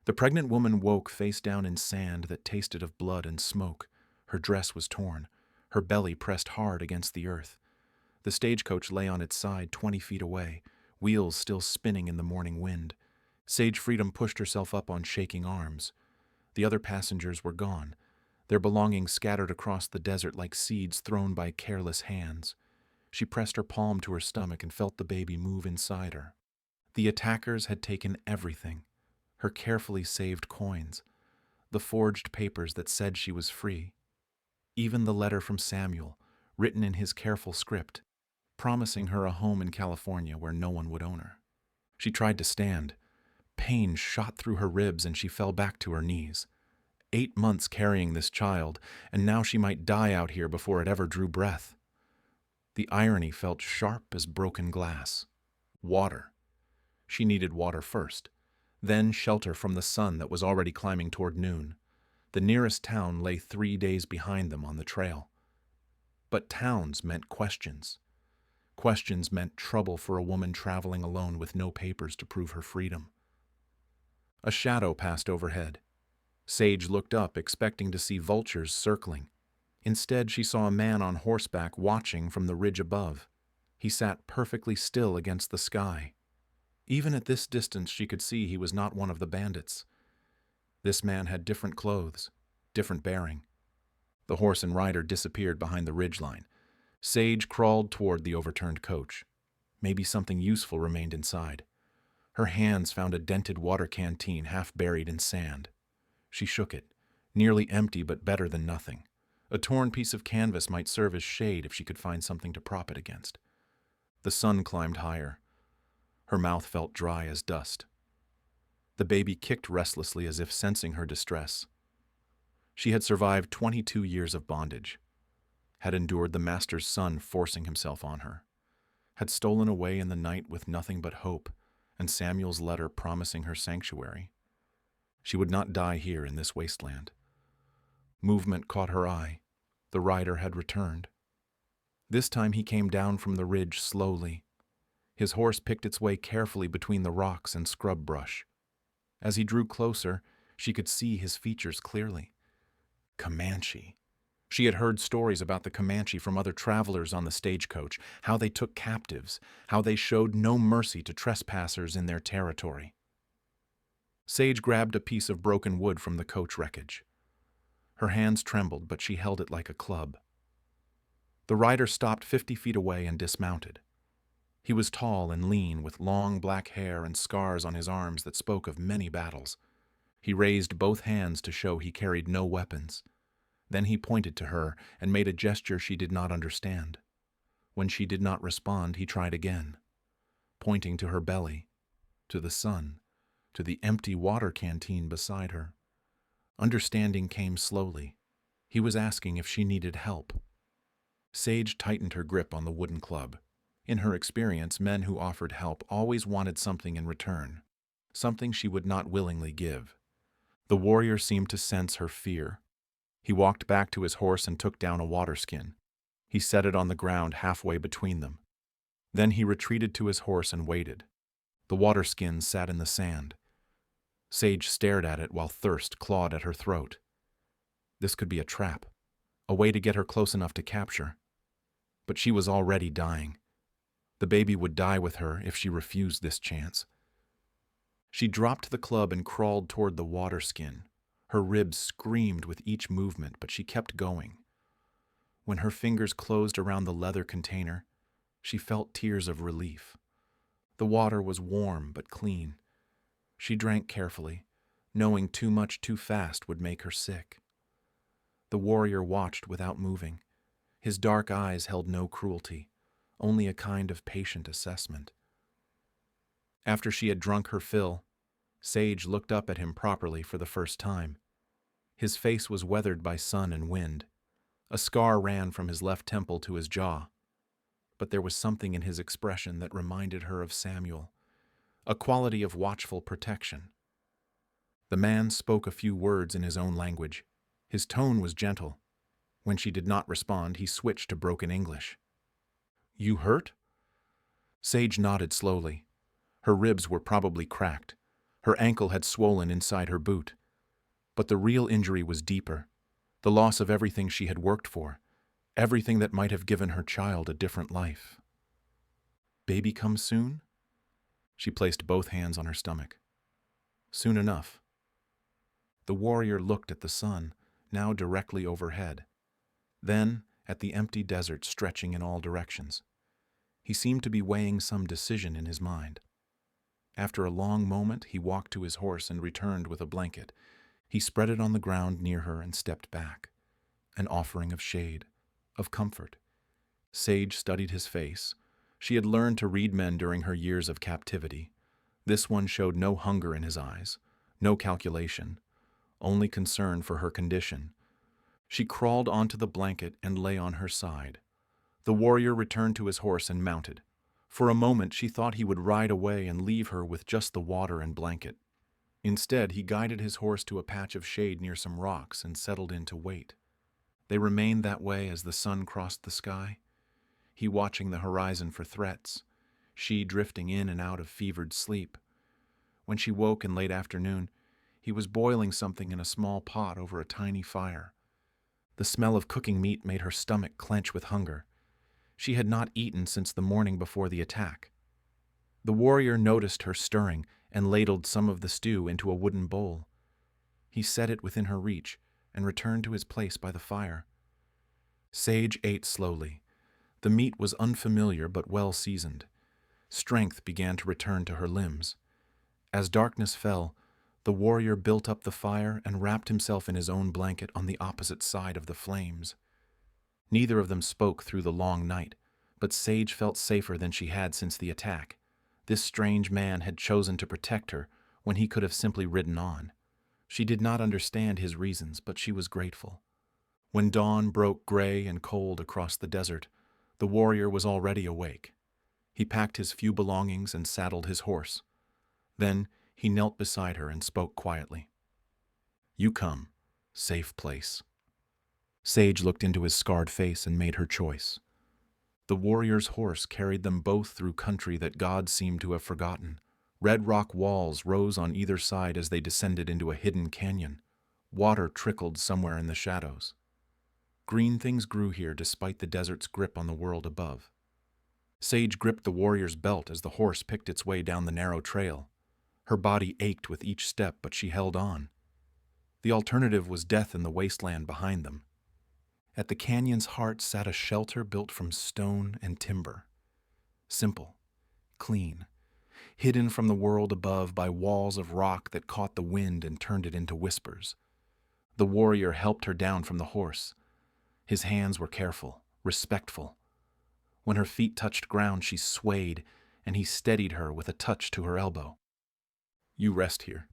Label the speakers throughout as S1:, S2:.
S1: The pregnant woman woke face down in sand that tasted of blood and smoke. Her dress was torn, her belly pressed hard against the earth. The stagecoach lay on its side 20 feet away, wheels still spinning in the morning wind. Sage Freedom pushed herself up on shaking arms. The other passengers were gone, their belongings scattered across the desert like seeds thrown by careless hands. She pressed her palm to her stomach and felt the baby move inside her. The attackers had taken everything: her carefully saved coins, the forged papers that said she was free, even the letter from Samuel, written in his careful script, promising her a home in California where no one would own her. She tried to stand. Pain shot through her ribs and she fell back to her knees. 8 months carrying this child, and now she might die out here before it ever drew breath. The irony felt sharp as broken glass. Water. She needed water first, then shelter from the sun that was already climbing toward noon. The nearest town lay 3 days behind them on the trail. But towns meant questions. Questions meant trouble for a woman traveling alone with no papers to prove her freedom. A shadow passed overhead. Sage looked up, expecting to see vultures circling. Instead, she saw a man on horseback watching from the ridge above. He sat perfectly still against the sky. Even at this distance, she could see he was not one of the bandits. This man had different clothes, different bearing. The horse and rider disappeared behind the ridgeline. Sage crawled toward the overturned coach. Maybe something useful remained inside. Her hands found a dented water canteen half buried in sand. She shook it, nearly empty but better than nothing. A torn piece of canvas might serve as shade if she could find something to prop it against. The sun climbed higher. Her mouth felt dry as dust. The baby kicked restlessly as if sensing her distress. She had survived 22 years of bondage, had endured the master's son forcing himself on her, had stolen away in the night with nothing but hope and Samuel's letter promising her sanctuary. She would not die here in this wasteland. Movement caught her eye. The rider had returned. This time he came down from the ridge slowly. His horse picked its way carefully between the rocks and scrub brush. As he drew closer, she could see his features clearly. Comanche. She had heard stories about the Comanche from other travelers on the stagecoach, how they took captives, how they showed no mercy to trespassers in their territory. Sage grabbed a piece of broken wood from the coach wreckage. Her hands trembled, but she held it like a club. The rider stopped 50 feet away and dismounted. He was tall and lean, with long black hair and scars on his arms that spoke of many battles. He raised both hands to show he carried no weapons. Then he pointed to her and made a gesture she did not understand. When she did not respond, he tried again, pointing to her belly, to the sun, to the empty water canteen beside her. Understanding came slowly. He was asking if she needed help. Sage tightened her grip on the wooden club. In her experience, men who offered help always wanted something in return, something she would not willingly give. The warrior seemed to sense her fear. He walked back to his horse and took down a water skin. He set it on the ground halfway between them. Then he retreated to his horse and waited. The water skin sat in the sand. Sage stared at it while thirst clawed at her throat. This could be a trap, a way to get her close enough to capture. But she was already dying. The baby would die with her if she refused this chance. She dropped the club and crawled toward the water skin. Her ribs screamed with each movement, but she kept going. When her fingers closed around the leather container, she felt tears of relief. The water was warm but clean. She drank carefully, knowing too much too fast would make her sick. The warrior watched without moving. His dark eyes held no cruelty, only a kind of patient assessment. After she had drunk her fill, Sage looked up at him properly for the first time. His face was weathered by sun and wind. A scar ran from his left temple to his jaw. But there was something in his expression that reminded her of Samuel, a quality of watchful protection. The man spoke a few words in his own language. His tone was gentle. When she did not respond, he switched to broken English. "You hurt?" Sage nodded slowly. Her ribs were probably cracked. Her ankle had swollen inside her boot. But the real injury was deeper, the loss of everything she had worked for, everything that might have given her child a different life. Baby come soon? She placed both hands on her stomach. Soon enough. The warrior looked at the sun, now directly overhead, then at the empty desert stretching in all directions. He seemed to be weighing some decision in his mind. After a long moment, he walked to his horse and returned with a blanket. He spread it on the ground near her and stepped back, an offering of shade, of comfort. Sage studied his face. She had learned to read men during her years of captivity. This one showed no hunger in his eyes, no calculation, only concern for her condition. She crawled onto the blanket and lay on her side. The warrior returned to his horse and mounted. For a moment she thought he would ride away and leave her with just the water and blanket. Instead, he guided his horse to a patch of shade near some rocks and settled in to wait. They remained that way as the sun crossed the sky, he watching the horizon for threats, she drifting in and out of fevered sleep. When she woke in late afternoon, he was boiling something in a small pot over a tiny fire. The smell of cooking meat made her stomach clench with hunger. She had not eaten since the morning before the attack. The warrior noticed her stirring and ladled some of the stew into a wooden bowl. He set it within her reach and returned to his place by the fire. Sage ate slowly. The meat was unfamiliar but well seasoned. Strength began to return to her limbs. As darkness fell, the warrior built up the fire and wrapped himself in his own blanket on the opposite side of the flames. Neither of them spoke through the long night, but Sage felt safer than she had since the attack. This strange man had chosen to protect her when he could have simply ridden on. She did not understand his reasons, but she was grateful. When dawn broke gray and cold across the desert, the warrior was already awake. He packed his few belongings and saddled his horse. Then he knelt beside her and spoke quietly. "You come. Safe place." Sage looked into his scarred face and made her choice. The warrior's horse carried them both through country that God seemed to have forgotten. Red rock walls rose on either side as they descended into a hidden canyon. Water trickled somewhere in the shadows. Green things grew here despite the desert's grip on the world above. Sage gripped the warrior's belt as the horse picked its way down the narrow trail. Her body ached with each step, but she held on. The alternative was death in the wasteland behind them. At the canyon's heart sat a shelter built from stone and timber. Simple, clean, hidden from the world above by walls of rock that caught the wind and turned it into whispers. The warrior helped her down from the horse. His hands were careful, respectful. When her feet touched ground, she swayed, and he steadied her with a touch to her elbow. "You rest here."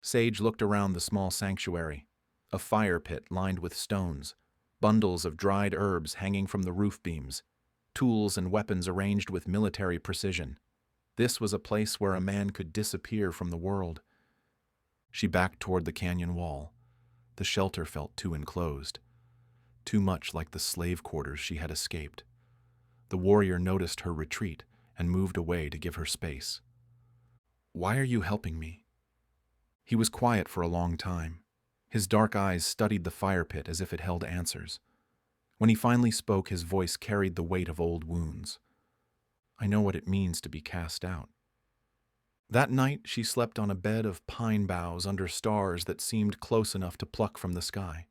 S1: Sage looked around the small sanctuary, a fire pit lined with stones, bundles of dried herbs hanging from the roof beams, tools and weapons arranged with military precision. This was a place where a man could disappear from the world. She backed toward the canyon wall. The shelter felt too enclosed, too much like the slave quarters she had escaped. The warrior noticed her retreat and moved away to give her space. "Why are you helping me?" He was quiet for a long time. His dark eyes studied the fire pit as if it held answers. When he finally spoke, his voice carried the weight of old wounds. "I know what it means to be cast out." That night, she slept on a bed of pine boughs under stars that seemed close enough to pluck from the sky.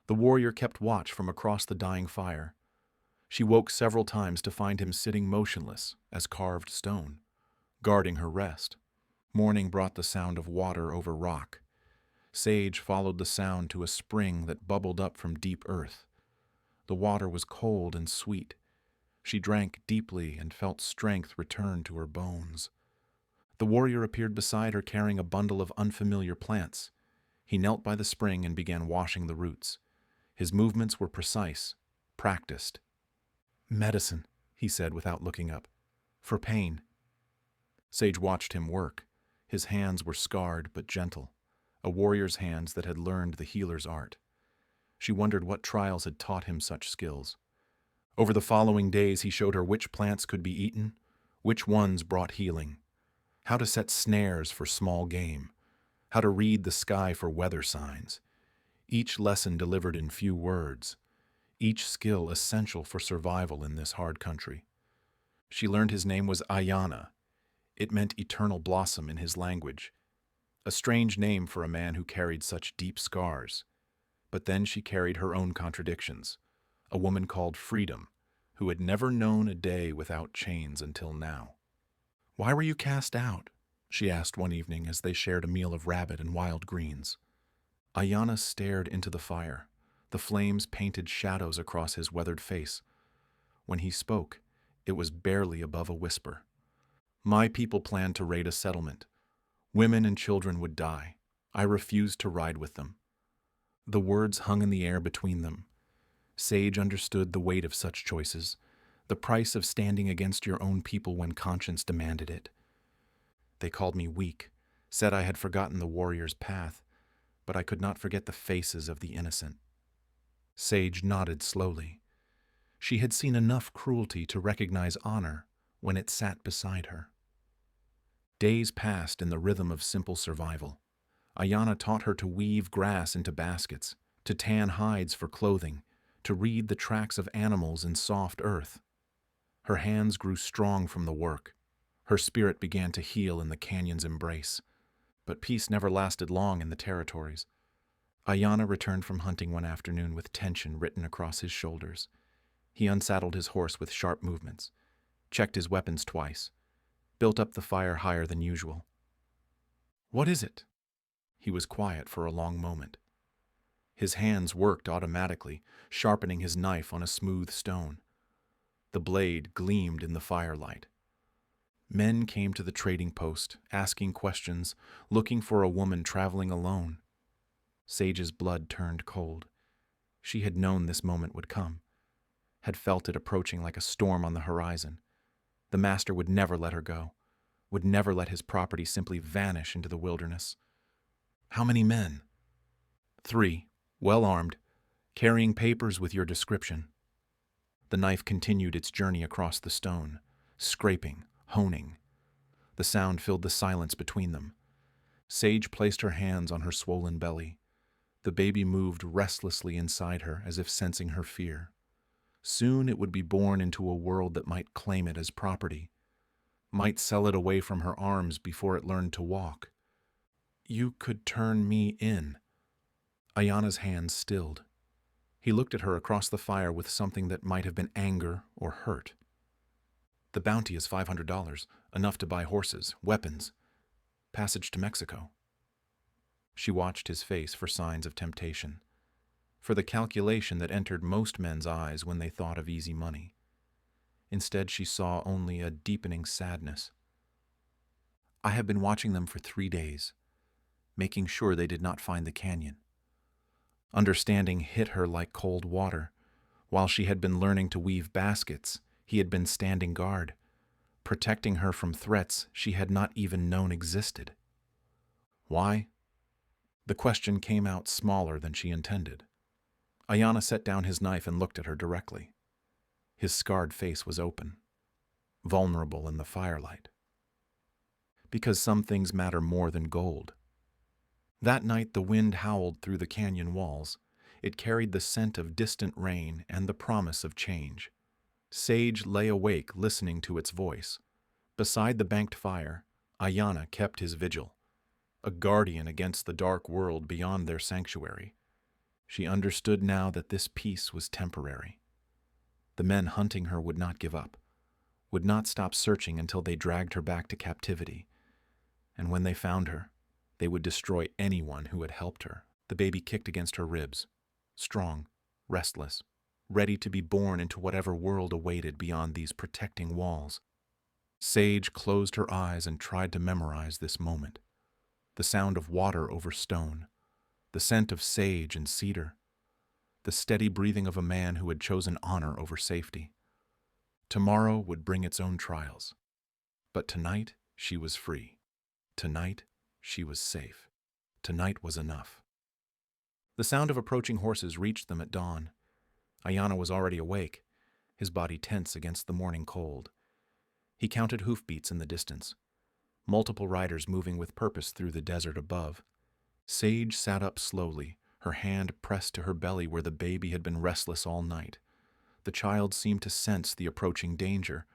S1: The warrior kept watch from across the dying fire. She woke several times to find him sitting motionless as carved stone, guarding her rest. Morning brought the sound of water over rock. Sage followed the sound to a spring that bubbled up from deep earth. The water was cold and sweet. She drank deeply and felt strength return to her bones. The warrior appeared beside her carrying a bundle of unfamiliar plants. He knelt by the spring and began washing the roots. His movements were precise, practiced. "Medicine," he said without looking up. "For pain." Sage watched him work. His hands were scarred but gentle, a warrior's hands that had learned the healer's art. She wondered what trials had taught him such skills. Over the following days, he showed her which plants could be eaten, which ones brought healing, how to set snares for small game, how to read the sky for weather signs. Each lesson delivered in few words, each skill essential for survival in this hard country. She learned his name was Ayana. It meant eternal blossom in his language, a strange name for a man who carried such deep scars. But then she carried her own contradictions, a woman called Freedom, who had never known a day without chains until now. "Why were you cast out?" she asked one evening as they shared a meal of rabbit and wild greens. Ayana stared into the fire. The flames painted shadows across his weathered face. When he spoke, it was barely above a whisper. "My people planned to raid a settlement. Women and children would die. I refused to ride with them." The words hung in the air between them. Sage understood the weight of such choices, the price of standing against your own people when conscience demanded it. "They called me weak, said I had forgotten the warrior's path, but I could not forget the faces of the innocent." Sage nodded slowly. She had seen enough cruelty to recognize honor when it sat beside her. Days passed in the rhythm of simple survival. Ayana taught her to weave grass into baskets, to tan hides for clothing, to read the tracks of animals in soft earth. Her hands grew strong from the work. Her spirit began to heal in the canyon's embrace. But peace never lasted long in the territories. Ayana returned from hunting one afternoon with tension written across his shoulders. He unsaddled his horse with sharp movements, checked his weapons twice, built up the fire higher than usual. "What is it?" He was quiet for a long moment. His hands worked automatically, sharpening his knife on a smooth stone. The blade gleamed in the firelight. Men came to the trading post, asking questions, looking for a woman traveling alone. Sage's blood turned cold. She had known this moment would come, had felt it approaching like a storm on the horizon. The master would never let her go, would never let his property simply vanish into the wilderness. "How many men?" "3, well armed, carrying papers with your description." The knife continued its journey across the stone, scraping, honing. The sound filled the silence between them. Sage placed her hands on her swollen belly. The baby moved restlessly inside her as if sensing her fear. Soon it would be born into a world that might claim it as property, might sell it away from her arms before it learned to walk. "You could turn me in." Ayana's hands stilled. He looked at her across the fire with something that might have been anger or hurt. "The bounty is $500, enough to buy horses, weapons, passage to Mexico." She watched his face for signs of temptation, for the calculation that entered most men's eyes when they thought of easy money. Instead, she saw only a deepening sadness. "I have been watching them for 3 days, making sure they did not find the canyon." Understanding hit her like cold water. While she had been learning to weave baskets, he had been standing guard, protecting her from threats she had not even known existed. Why? The question came out smaller than she intended. Ayana set down his knife and looked at her directly. His scarred face was open, vulnerable in the firelight. "Because some things matter more than gold." That night the wind howled through the canyon walls. It carried the scent of distant rain and the promise of change. Sage lay awake listening to its voice. Beside the banked fire, Ayana kept his vigil, a guardian against the dark world beyond their sanctuary. She understood now that this peace was temporary. The men hunting her would not give up, would not stop searching until they dragged her back to captivity. And when they found her, they would destroy anyone who had helped her. The baby kicked against her ribs, strong, restless, ready to be born into whatever world awaited beyond these protecting walls. Sage closed her eyes and tried to memorize this moment. The sound of water over stone, the scent of sage and cedar, the steady breathing of a man who had chosen honor over safety. Tomorrow would bring its own trials, but tonight she was free. Tonight she was safe. Tonight was enough. The sound of approaching horses reached them at dawn. Ayana was already awake, his body tense against the morning cold. He counted hoofbeats in the distance. multiple riders moving with purpose through the desert above. Sage sat up slowly, her hand pressed to her belly where the baby had been restless all night. The child seemed to sense the approaching danger,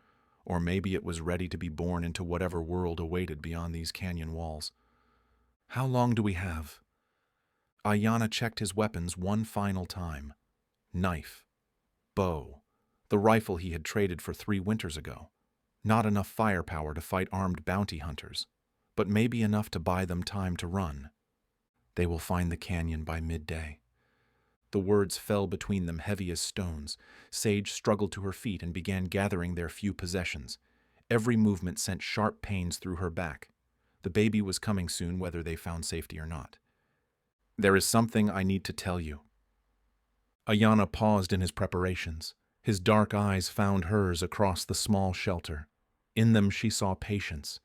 S1: or maybe it was ready to be born into whatever world awaited beyond these canyon walls. "How long do we have?" Ayana checked his weapons one final time. Knife. Bow. The rifle he had traded for 3 winters ago. Not enough firepower to fight armed bounty hunters, but maybe enough to buy them time to run. They will find the canyon by midday. The words fell between them heavy as stones. Sage struggled to her feet and began gathering their few possessions. Every movement sent sharp pains through her back. The baby was coming soon, whether they found safety or not. "There is something I need to tell you." Ayana paused in his preparations. His dark eyes found hers across the small shelter. In them she saw patience,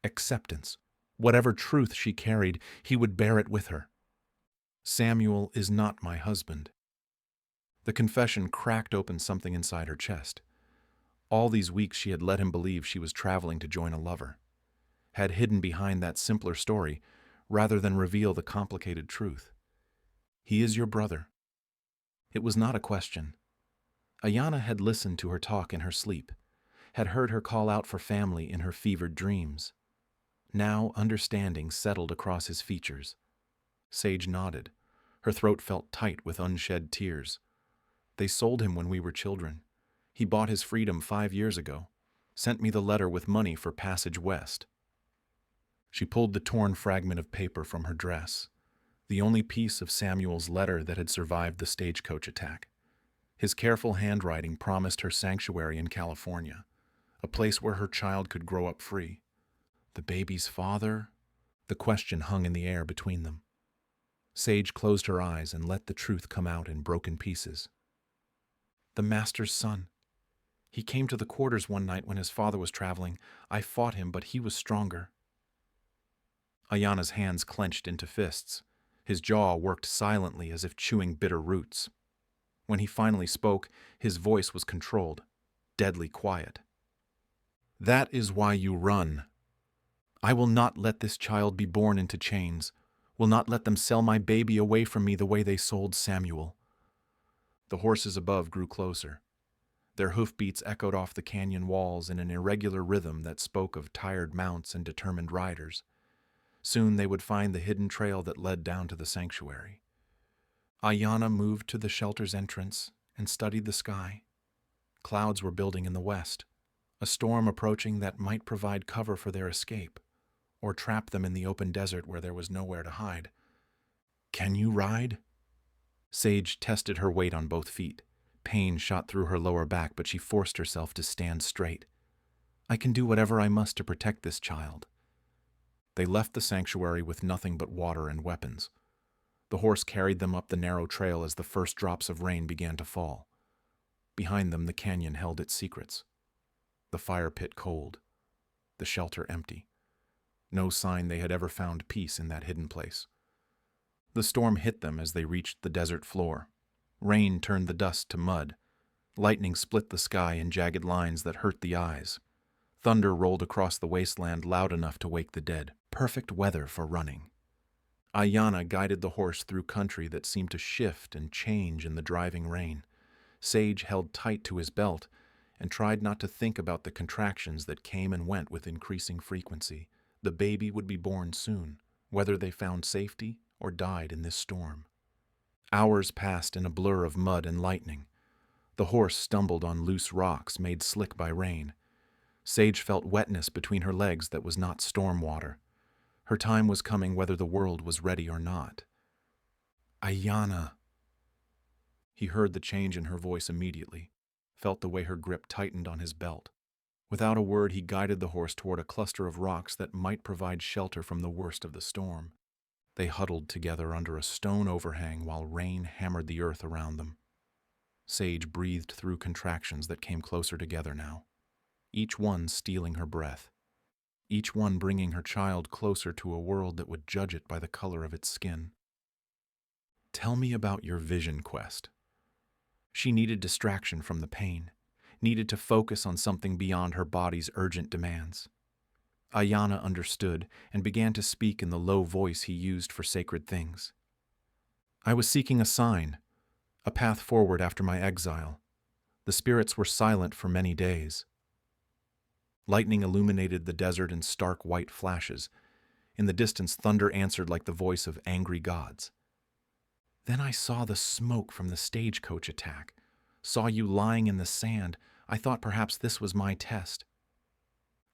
S1: acceptance. Whatever truth she carried, he would bear it with her. "Samuel is not my husband." The confession cracked open something inside her chest. All these weeks she had let him believe she was traveling to join a lover, had hidden behind that simpler story rather than reveal the complicated truth. "He is your brother." It was not a question. Ayana had listened to her talk in her sleep, had heard her call out for family in her fevered dreams. Now understanding settled across his features. Sage nodded. Her throat felt tight with unshed tears. "They sold him when we were children. He bought his freedom 5 years ago. Sent me the letter with money for passage west." She pulled the torn fragment of paper from her dress, the only piece of Samuel's letter that had survived the stagecoach attack. His careful handwriting promised her sanctuary in California, a place where her child could grow up free. The baby's father? The question hung in the air between them. Sage closed her eyes and let the truth come out in broken pieces. "The master's son. He came to the quarters one night when his father was traveling. I fought him, but he was stronger." Ayana's hands clenched into fists. His jaw worked silently as if chewing bitter roots. When he finally spoke, his voice was controlled, deadly quiet. "That is why you run. I will not let this child be born into chains, will not let them sell my baby away from me the way they sold Samuel." The horses above grew closer. Their hoofbeats echoed off the canyon walls in an irregular rhythm that spoke of tired mounts and determined riders. Soon they would find the hidden trail that led down to the sanctuary. Ayana moved to the shelter's entrance and studied the sky. Clouds were building in the west, a storm approaching that might provide cover for their escape, or trap them in the open desert where there was nowhere to hide. "Can you ride?" Sage tested her weight on both feet. Pain shot through her lower back, but she forced herself to stand straight. "I can do whatever I must to protect this child." They left the sanctuary with nothing but water and weapons. The horse carried them up the narrow trail as the first drops of rain began to fall. Behind them, the canyon held its secrets. The fire pit cold, the shelter empty. No sign they had ever found peace in that hidden place. The storm hit them as they reached the desert floor. Rain turned the dust to mud. Lightning split the sky in jagged lines that hurt the eyes. Thunder rolled across the wasteland loud enough to wake the dead. Perfect weather for running. Ayana guided the horse through country that seemed to shift and change in the driving rain. Sage held tight to his belt and tried not to think about the contractions that came and went with increasing frequency. The baby would be born soon, whether they found safety or died in this storm. Hours passed in a blur of mud and lightning. The horse stumbled on loose rocks made slick by rain. Sage felt wetness between her legs that was not storm water. Her time was coming whether the world was ready or not. "Ayana." He heard the change in her voice immediately, felt the way her grip tightened on his belt. Without a word, he guided the horse toward a cluster of rocks that might provide shelter from the worst of the storm. They huddled together under a stone overhang while rain hammered the earth around them. Sage breathed through contractions that came closer together now, each one stealing her breath, each one bringing her child closer to a world that would judge it by the color of its skin. "Tell me about your vision quest." She needed distraction from the pain, needed to focus on something beyond her body's urgent demands. Ayana understood and began to speak in the low voice he used for sacred things. I was seeking a sign, a path forward after my exile. The spirits were silent for many days. Lightning illuminated the desert in stark white flashes. In the distance, thunder answered like the voice of angry gods. Then I saw the smoke from the stagecoach attack, saw you lying in the sand. I thought perhaps this was my test.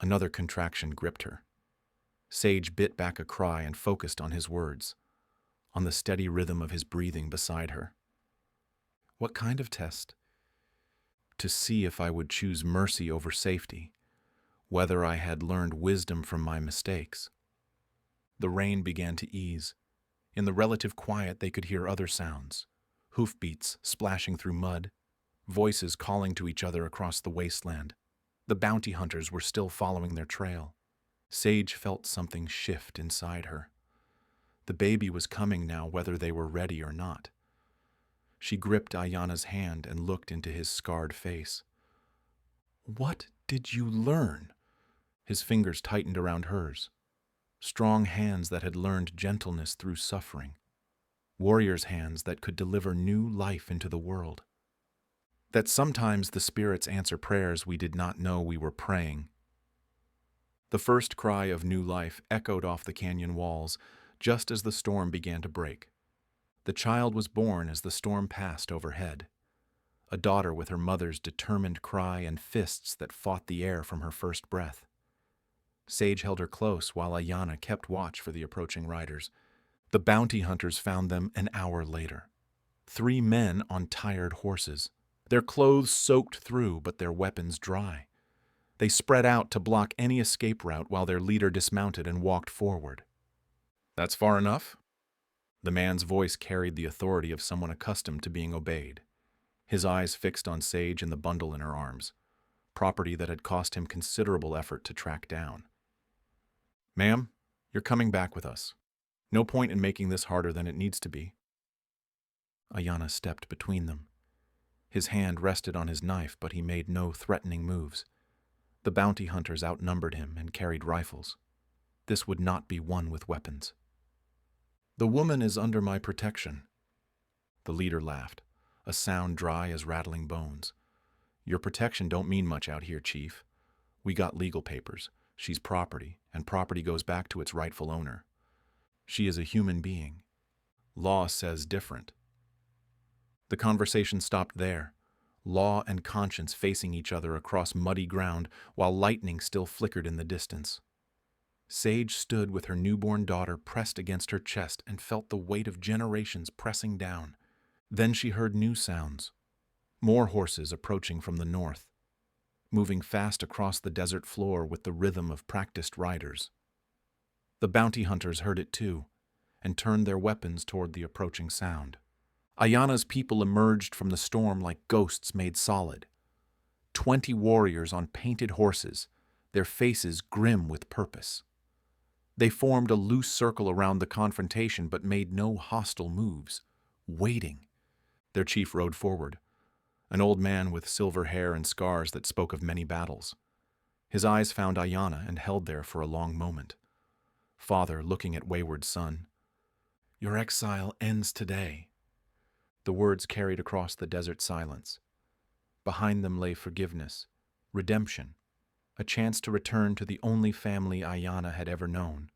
S1: Another contraction gripped her. Sage bit back a cry and focused on his words, on the steady rhythm of his breathing beside her. What kind of test? To see if I would choose mercy over safety, whether I had learned wisdom from my mistakes. The rain began to ease. In the relative quiet, they could hear other sounds, hoofbeats splashing through mud, voices calling to each other across the wasteland. The bounty hunters were still following their trail. Sage felt something shift inside her. The baby was coming now, whether they were ready or not. She gripped Ayana's hand and looked into his scarred face. What did you learn? His fingers tightened around hers. Strong hands that had learned gentleness through suffering. Warriors' hands that could deliver new life into the world. That sometimes the spirits answer prayers we did not know we were praying. The first cry of new life echoed off the canyon walls just as the storm began to break. The child was born as the storm passed overhead. A daughter with her mother's determined cry and fists that fought the air from her first breath. Sage held her close while Ayana kept watch for the approaching riders. The bounty hunters found them an hour later. 3 men on tired horses, their clothes soaked through but their weapons dry. They spread out to block any escape route while their leader dismounted and walked forward. That's far enough? The man's voice carried the authority of someone accustomed to being obeyed. His eyes fixed on Sage and the bundle in her arms, property that had cost him considerable effort to track down. Ma'am, you're coming back with us. No point in making this harder than it needs to be. Ayana stepped between them. His hand rested on his knife, but he made no threatening moves. The bounty hunters outnumbered him and carried rifles. This would not be won with weapons. The woman is under my protection. The leader laughed, a sound dry as rattling bones. Your protection don't mean much out here, Chief. We got legal papers. She's property, and property goes back to its rightful owner. She is a human being. Law says different. The conversation stopped there, law and conscience facing each other across muddy ground while lightning still flickered in the distance. Sage stood with her newborn daughter pressed against her chest and felt the weight of generations pressing down. Then she heard new sounds. More horses approaching from the north, moving fast across the desert floor with the rhythm of practiced riders. The bounty hunters heard it too, and turned their weapons toward the approaching sound. Ayana's people emerged from the storm like ghosts made solid. 20 warriors on painted horses, their faces grim with purpose. They formed a loose circle around the confrontation but made no hostile moves, waiting. Their chief rode forward, an old man with silver hair and scars that spoke of many battles. His eyes found Ayana and held there for a long moment. Father looking at wayward son. Your exile ends today. The words carried across the desert silence. Behind them lay forgiveness, redemption, a chance to return to the only family Ayana had ever known.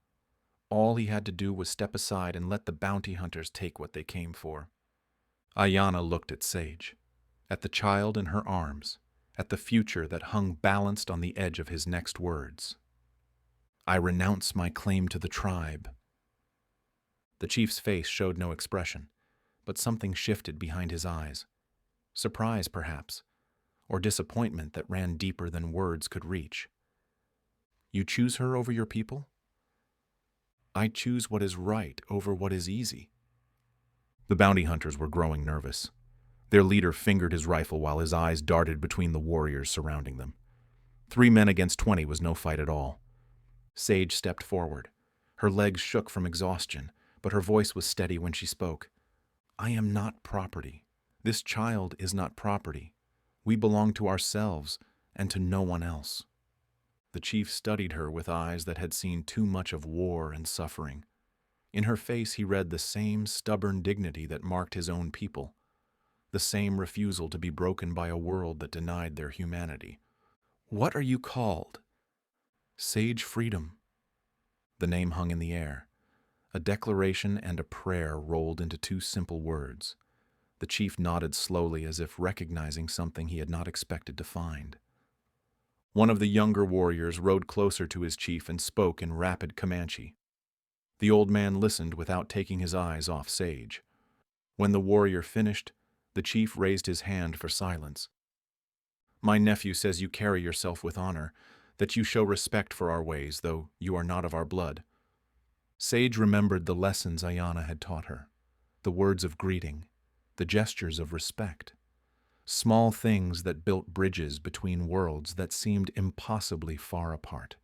S1: All he had to do was step aside and let the bounty hunters take what they came for. Ayana looked at Sage, at the child in her arms, at the future that hung balanced on the edge of his next words. I renounce my claim to the tribe. The chief's face showed no expression, but something shifted behind his eyes. Surprise, perhaps, or disappointment that ran deeper than words could reach. You choose her over your people? I choose what is right over what is easy. The bounty hunters were growing nervous. Their leader fingered his rifle while his eyes darted between the warriors surrounding them. 3 men against 20 was no fight at all. Sage stepped forward. Her legs shook from exhaustion, but her voice was steady when she spoke. I am not property. This child is not property. We belong to ourselves and to no one else. The chief studied her with eyes that had seen too much of war and suffering. In her face he read the same stubborn dignity that marked his own people, the same refusal to be broken by a world that denied their humanity. "What are you called?" "Sage Freedom." The name hung in the air. A declaration and a prayer rolled into two simple words. The chief nodded slowly as if recognizing something he had not expected to find. One of the younger warriors rode closer to his chief and spoke in rapid Comanche. The old man listened without taking his eyes off Sage. When the warrior finished, the chief raised his hand for silence. "My nephew says you carry yourself with honor, that you show respect for our ways, though you are not of our blood." Sage remembered the lessons Ayana had taught her, the words of greeting, the gestures of respect, small things that built bridges between worlds that seemed impossibly far apart.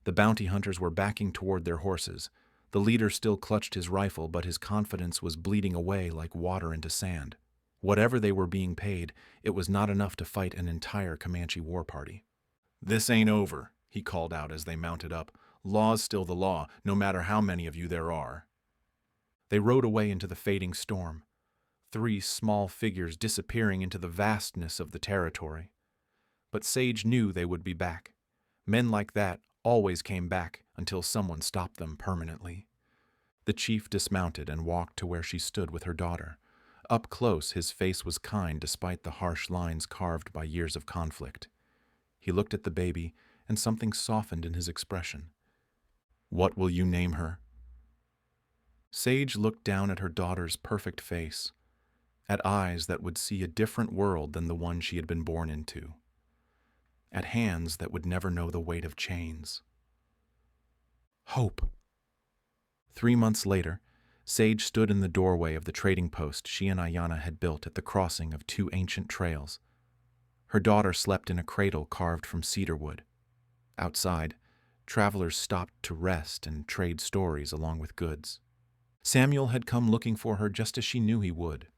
S1: The bounty hunters were backing toward their horses. The leader still clutched his rifle, but his confidence was bleeding away like water into sand. Whatever they were being paid, it was not enough to fight an entire Comanche war party. "This ain't over," he called out as they mounted up. "Law's still the law, no matter how many of you there are." They rode away into the fading storm, three small figures disappearing into the vastness of the territory. But Sage knew they would be back. Men like that always came back until someone stopped them permanently. The chief dismounted and walked to where she stood with her daughter. Up close, his face was kind despite the harsh lines carved by years of conflict. He looked at the baby, and something softened in his expression. "What will you name her?" Sage looked down at her daughter's perfect face, at eyes that would see a different world than the one she had been born into, at hands that would never know the weight of chains. Hope. 3 months later, Sage stood in the doorway of the trading post she and Ayana had built at the crossing of two ancient trails. Her daughter slept in a cradle carved from cedar wood. Outside, travelers stopped to rest and trade stories along with goods. Samuel had come looking for her just as she knew he would.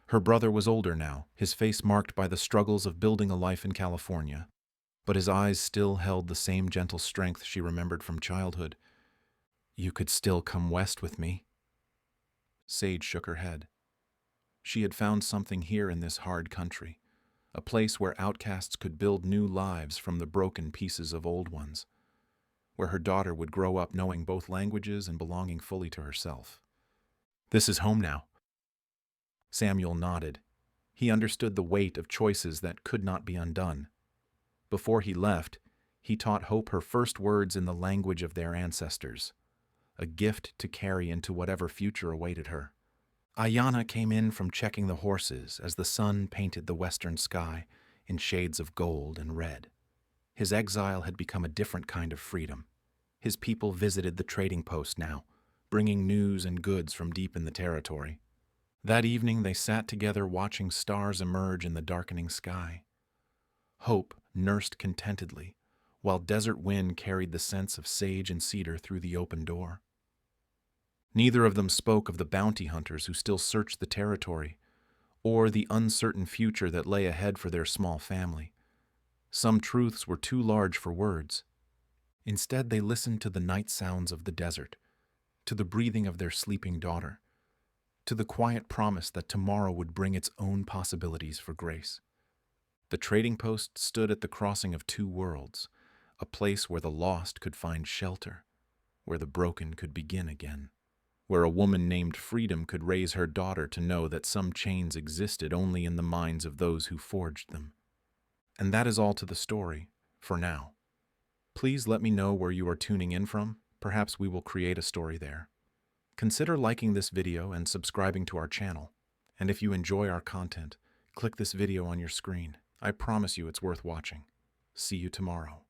S1: Her brother was older now, his face marked by the struggles of building a life in California, but his eyes still held the same gentle strength she remembered from childhood. "You could still come west with me." Sage shook her head. She had found something here in this hard country, a place where outcasts could build new lives from the broken pieces of old ones, where her daughter would grow up knowing both languages and belonging fully to herself. "This is home now." Samuel nodded. He understood the weight of choices that could not be undone. Before he left, he taught Hope her first words in the language of their ancestors, a gift to carry into whatever future awaited her. Ayana came in from checking the horses as the sun painted the western sky in shades of gold and red. His exile had become a different kind of freedom. His people visited the trading post now, bringing news and goods from deep in the territory. That evening they sat together watching stars emerge in the darkening sky. Hope nursed contentedly, while desert wind carried the scents of sage and cedar through the open door. Neither of them spoke of the bounty hunters who still searched the territory, or the uncertain future that lay ahead for their small family. Some truths were too large for words. Instead, they listened to the night sounds of the desert, to the breathing of their sleeping daughter, to the quiet promise that tomorrow would bring its own possibilities for grace. The trading post stood at the crossing of two worlds, a place where the lost could find shelter, where the broken could begin again, where a woman named Freedom could raise her daughter to know that some chains existed only in the minds of those who forged them. And that is all to the story, for now. Please let me know where you are tuning in from. Perhaps we will create a story there. Consider liking this video and subscribing to our channel. And if you enjoy our content, click this video on your screen. I promise you it's worth watching. See you tomorrow.